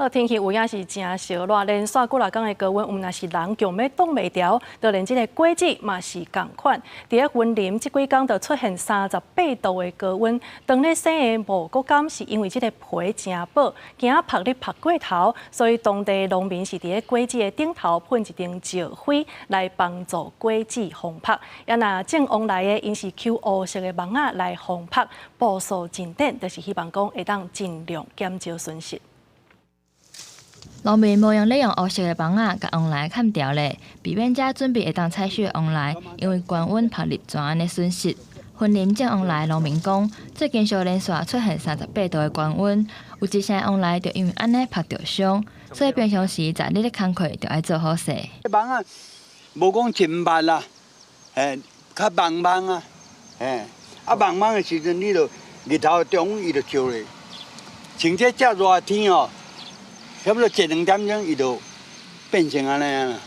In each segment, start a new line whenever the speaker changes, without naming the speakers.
好，天气有影是真烧热，连续几日天的高温，毋若是人强要挡袂牢，就连这个果子嘛是同款。伫咧云林这几天就出现38度的高温，当咧生的无骨感是因为这个皮真薄，惊晒日晒过头，所以当地农民是伫咧果子的顶头喷一层石灰来帮助果子防晒。也若种往来的，因是抽乌色的网仔来防晒，步数真短，就是希望讲会当尽量减少损失。
农民无用利用乌色的网仔，甲往来砍掉咧，避免遮准备会当采取的往来，因为高温晒入全安的损失。云林种往来农民讲，最近小连续出现38度的高温，有一些往来就因为安尼晒着伤，所以平常时在日的工课就爱做好势。
网仔无讲真密啦，较茫茫啊，茫茫的时阵，你就日头中伊就烧咧，像这遮热天哦。差不多1、2点钟，伊就变成安尼啊。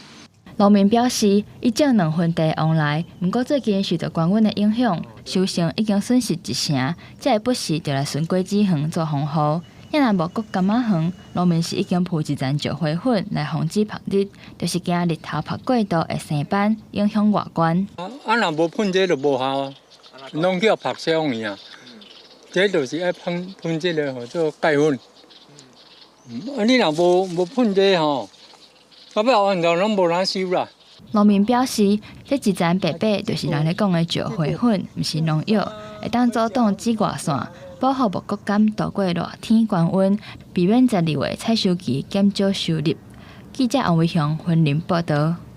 农民表示，伊种2分地往来，不过最近受到高温的影响，收成已经损失1成，才会不时就来顺果子园做防护。也若无骨柑仔园，农民是已经铺一层石灰粉来防止晒日，就是惊日头晒过度会生斑，影响外观。
若无喷这就无效啊，拢叫晒伤去啊。这就是爱喷这个叫做钙粉。你若无喷这吼，到尾后头拢无哪收啦。
农民表示，这一层白白就是人咧讲的石灰粉，毋是农药，会当阻挡紫外线，保护木骨柑度过热天高温，避免12月采收期减少收入。记者王伟雄云林报道。